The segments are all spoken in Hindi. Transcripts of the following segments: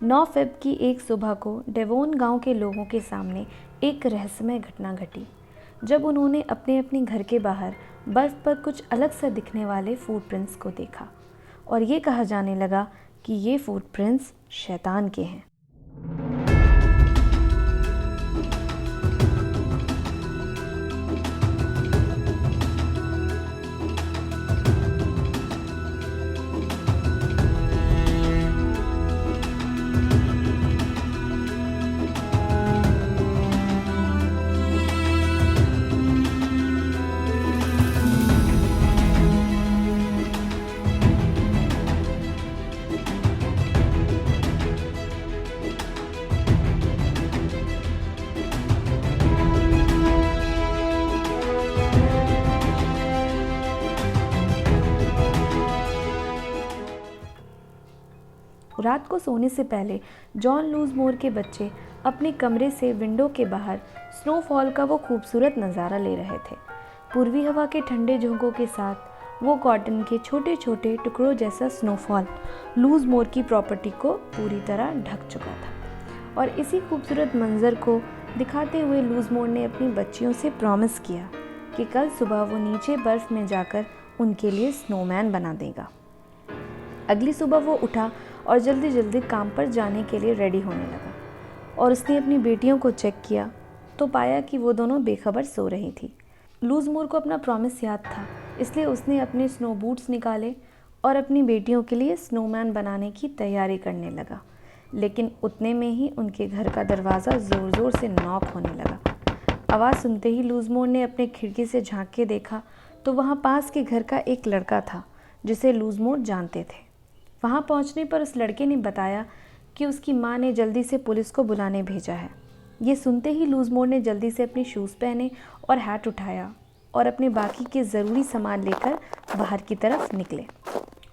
9 फ़रवरी की एक सुबह को डेवोन गांव के लोगों के सामने एक रहस्यमय घटना घटी जब उन्होंने अपने अपने घर के बाहर बर्फ़ पर कुछ अलग सा दिखने वाले फुटप्रिंट्स को देखा और ये कहा जाने लगा कि ये फुटप्रिंट्स शैतान के हैं। रात को सोने से पहले जॉन लूज़मोर के बच्चे अपने कमरे से विंडो के बाहर स्नोफॉल का वो खूबसूरत नज़ारा ले रहे थे। पूर्वी हवा के ठंडे झोंकों के साथ वो कॉटन के छोटे छोटे टुकड़ों जैसा स्नोफॉल लूज़मोर की प्रॉपर्टी को पूरी तरह ढक चुका था। और इसी खूबसूरत मंजर को दिखाते हुए लूज़मोर ने अपनी बच्चियों से प्रॉमिस किया कि कल सुबह वो नीचे बर्फ़ में जाकर उनके लिए स्नोमैन बना देगा। अगली सुबह वो उठा और जल्दी जल्दी काम पर जाने के लिए रेडी होने लगा और उसने अपनी बेटियों को चेक किया तो पाया कि वो दोनों बेखबर सो रही थी। लूज़मोर को अपना प्रॉमिस याद था, इसलिए उसने अपने स्नो बूट्स निकाले और अपनी बेटियों के लिए स्नोमैन बनाने की तैयारी करने लगा। लेकिन उतने में ही उनके घर का दरवाज़ा ज़ोर ज़ोर से नॉक होने लगा। आवाज़ सुनते ही लूज़मोर ने अपने खिड़की से झांक के देखा तो वहाँ पास के घर का एक लड़का था जिसे लूज़मोर जानते थे। वहाँ पहुँचने पर उस लड़के ने बताया कि उसकी माँ ने जल्दी से पुलिस को बुलाने भेजा है। ये सुनते ही लूज़मोर ने जल्दी से अपने शूज़ पहने और हैट उठाया और अपने बाकी के ज़रूरी सामान लेकर बाहर की तरफ निकले।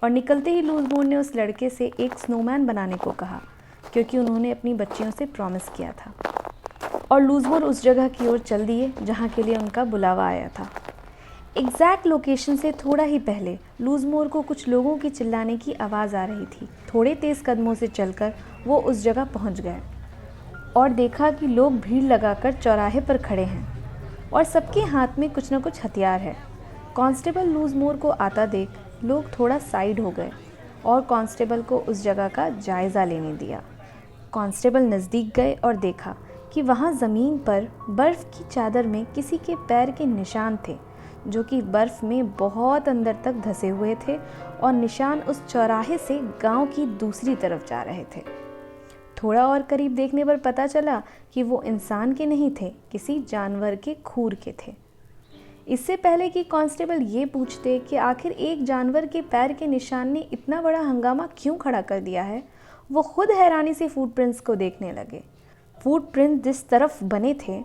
और निकलते ही लूज़मोर ने उस लड़के से एक स्नोमैन बनाने को कहा क्योंकि उन्होंने अपनी बच्चियों से प्रॉमिस किया था। और लूज़मोर उस जगह की ओर चल दिए जहाँ के लिए उनका बुलावा आया था। एग्जैक्ट लोकेशन से थोड़ा ही पहले लूज़मोर को कुछ लोगों की चिल्लाने की आवाज़ आ रही थी। थोड़े तेज़ कदमों से चलकर वो उस जगह पहुंच गए और देखा कि लोग भीड़ लगाकर चौराहे पर खड़े हैं और सबके हाथ में कुछ न कुछ हथियार है। कांस्टेबल लूज़मोर को आता देख लोग थोड़ा साइड हो गए और कांस्टेबल को उस जगह का जायज़ा लेने दिया। कांस्टेबल नज़दीक गए और देखा कि वहाँ ज़मीन पर बर्फ़ की चादर में किसी के पैर के निशान थे जो कि बर्फ़ में बहुत अंदर तक धंसे हुए थे और निशान उस चौराहे से गांव की दूसरी तरफ जा रहे थे। थोड़ा और करीब देखने पर पता चला कि वो इंसान के नहीं थे, किसी जानवर के खूर के थे। इससे पहले कि कांस्टेबल ये पूछते कि आखिर एक जानवर के पैर के निशान ने इतना बड़ा हंगामा क्यों खड़ा कर दिया है, वो खुद हैरानी से फुटप्रिंट्स को देखने लगे। फुटप्रिंट जिस तरफ बने थे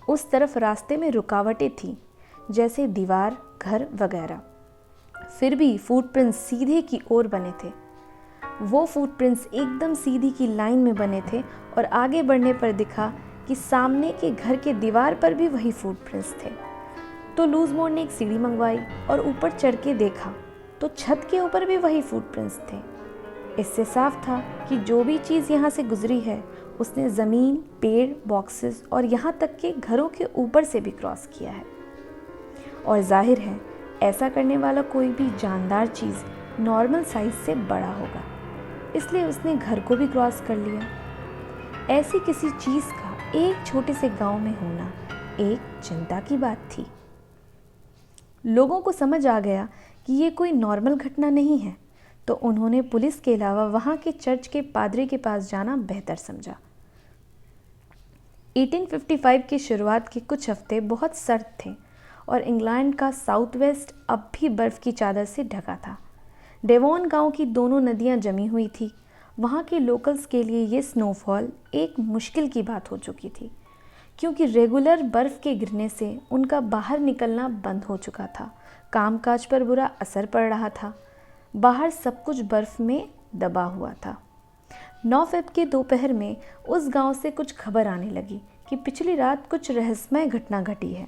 उस तरफ रास्ते में रुकावटें थीं, जैसे दीवार, घर वगैरह। फिर भी फुटप्रिंट्स सीधे की ओर बने थे। वो फुटप्रिंट्स एकदम सीधी की लाइन में बने थे और आगे बढ़ने पर दिखा कि सामने के घर के दीवार पर भी वही फुटप्रिंट्स थे। तो लूज़मोर ने एक सीढ़ी मंगवाई और ऊपर चढ़ के देखा तो छत के ऊपर भी वही फुटप्रिंट्स थे। इससे साफ था कि जो भी चीज़ यहाँ से गुजरी है उसने ज़मीन, पेड़, बॉक्सेस और यहाँ तक कि घरों के ऊपर से भी क्रॉस किया है। और जाहिर है ऐसा करने वाला कोई भी जानदार चीज़ नॉर्मल साइज से बड़ा होगा, इसलिए उसने घर को भी क्रॉस कर लिया। ऐसी किसी चीज़ का एक छोटे से गांव में होना एक चिंता की बात थी। लोगों को समझ आ गया कि ये कोई नॉर्मल घटना नहीं है, तो उन्होंने पुलिस के अलावा वहाँ के चर्च के पादरी के पास जाना बेहतर समझा। 1855 की शुरुआत के कुछ हफ्ते बहुत सर्द थे और इंग्लैंड का साउथ वेस्ट अब भी बर्फ़ की चादर से ढका था। डेवोन गांव की दोनों नदियां जमी हुई थी। वहां के लोकल्स के लिए ये स्नोफॉल एक मुश्किल की बात हो चुकी थी क्योंकि रेगुलर बर्फ़ के गिरने से उनका बाहर निकलना बंद हो चुका था। कामकाज पर बुरा असर पड़ रहा था। बाहर सब कुछ बर्फ़ में दबा हुआ था। 9 फ़रवरी के दोपहर में उस गांव से कुछ खबर आने लगी कि पिछली रात कुछ रहस्यमय घटना घटी है।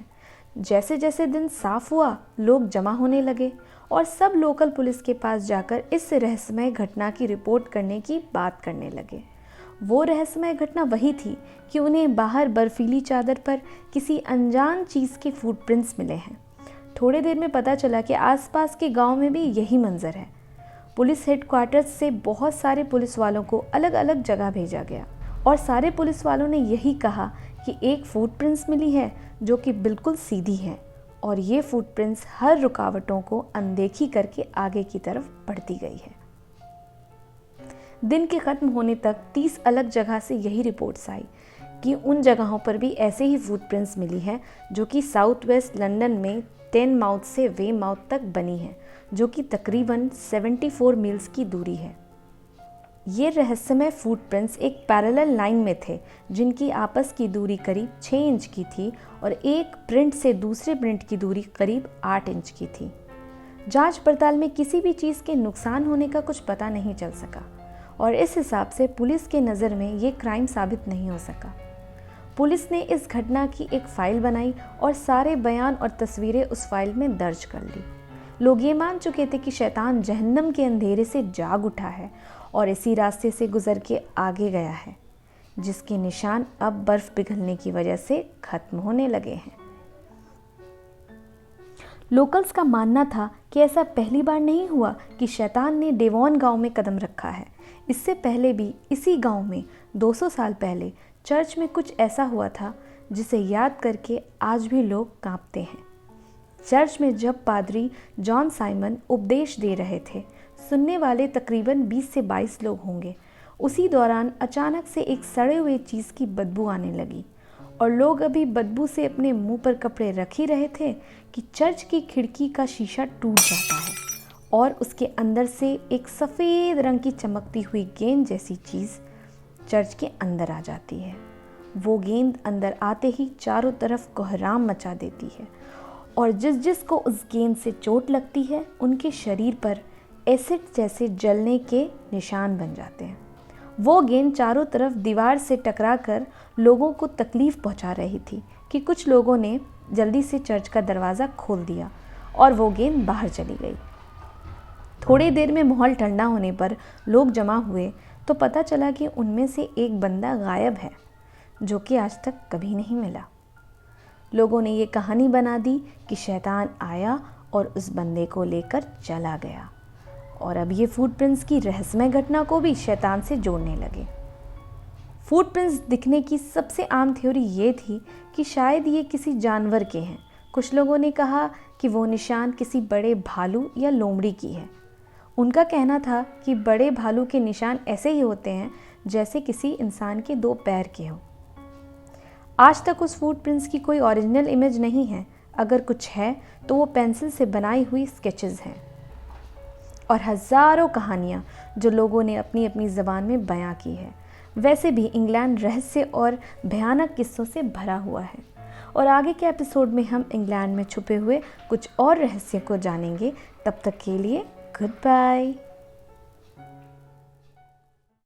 जैसे जैसे दिन साफ हुआ लोग जमा होने लगे और सब लोकल पुलिस के पास जाकर इस रहस्यमय घटना की रिपोर्ट करने की बात करने लगे। वो रहस्यमय घटना वही थी कि उन्हें बाहर बर्फीली चादर पर किसी अनजान चीज़ के फुटप्रिंट्स मिले हैं। थोड़ी देर में पता चला कि आसपास के गांव में भी यही मंजर है। पुलिस हेडक्वार्टर्स से बहुत सारे पुलिस वालों को अलग अलग जगह भेजा गया और सारे पुलिस वालों ने यही कहा कि एक फुटप्रिंट्स मिली है जो कि बिल्कुल सीधी है और ये फुटप्रिंट्स हर रुकावटों को अनदेखी करके आगे की तरफ बढ़ती गई है। दिन के ख़त्म होने तक 30 अलग जगह से यही रिपोर्ट्स आई कि उन जगहों पर भी ऐसे ही फुटप्रिंट्स मिली है जो कि साउथ वेस्ट लंदन में टेनमाउथ से वेमाउथ तक बनी है, जो कि तकरीबन 74 मील्स की दूरी है। ये रहस्यमय फुटप्रिंट्स एक पैरेलल लाइन में थे जिनकी आपस की दूरी करीब 6 इंच की थी और एक प्रिंट से दूसरे प्रिंट की दूरी करीब 8 इंच की थी। जांच पड़ताल में किसी भी चीज़ के नुकसान होने का कुछ पता नहीं चल सका और इस हिसाब से पुलिस के नज़र में ये क्राइम साबित नहीं हो सका। पुलिस ने इस घटना की एक फ़ाइल बनाई और सारे बयान और तस्वीरें उस फाइल में दर्ज कर ली। लोग ये मान चुके थे कि शैतान जहन्नम के अंधेरे से जाग उठा है और इसी रास्ते से गुजर के आगे गया है, जिसके निशान अब बर्फ पिघलने की वजह से खत्म होने लगे हैं। लोकल्स का मानना था कि ऐसा पहली बार नहीं हुआ कि शैतान ने डेवॉन गांव में कदम रखा है। इससे पहले भी इसी गांव में 200 साल पहले चर्च में कुछ ऐसा हुआ था जिसे याद करके आज भी लोग कांपते हैं। चर्च में जब पादरी जॉन साइमन उपदेश दे रहे थे, सुनने वाले तकरीबन 20 से 22 लोग होंगे। उसी दौरान अचानक से एक सड़े हुए चीज़ की बदबू आने लगी और लोग अभी बदबू से अपने मुंह पर कपड़े रख ही रहे थे कि चर्च की खिड़की का शीशा टूट जाता है और उसके अंदर से एक सफ़ेद रंग की चमकती हुई गेंद जैसी चीज़ चर्च के अंदर आ जाती है। वो गेंद अंदर आते ही चारों तरफ कोहराम मचा देती है और जिस जिस को उस गेंद से चोट लगती है उनके शरीर पर एसिड जैसे जलने के निशान बन जाते हैं। वो गेंद चारों तरफ दीवार से टकराकर लोगों को तकलीफ़ पहुंचा रही थी कि कुछ लोगों ने जल्दी से चर्च का दरवाज़ा खोल दिया और वो गेंद बाहर चली गई। थोड़ी देर में माहौल ठंडा होने पर लोग जमा हुए तो पता चला कि उनमें से एक बंदा गायब है जो कि आज तक कभी नहीं मिला। लोगों ने ये कहानी बना दी कि शैतान आया और उस बंदे को लेकर चला गया और अब ये फुटप्रिंट्स की रहस्यमय घटना को भी शैतान से जोड़ने लगे। फुटप्रिंट्स दिखने की सबसे आम थ्योरी ये थी कि शायद ये किसी जानवर के हैं। कुछ लोगों ने कहा कि वो निशान किसी बड़े भालू या लोमड़ी की है। उनका कहना था कि बड़े भालू के निशान ऐसे ही होते हैं जैसे किसी इंसान के 2 पैर के हों। आज तक उस फुटप्रिंट्स की कोई ओरिजिनल इमेज नहीं है। अगर कुछ है तो वो पेंसिल से बनाई हुई स्केचेस हैं और हज़ारों कहानियाँ जो लोगों ने अपनी अपनी ज़बान में बयां की है। वैसे भी इंग्लैंड रहस्य और भयानक किस्सों से भरा हुआ है और आगे के एपिसोड में हम इंग्लैंड में छुपे हुए कुछ और रहस्य को जानेंगे। तब तक के लिए गुड बाय।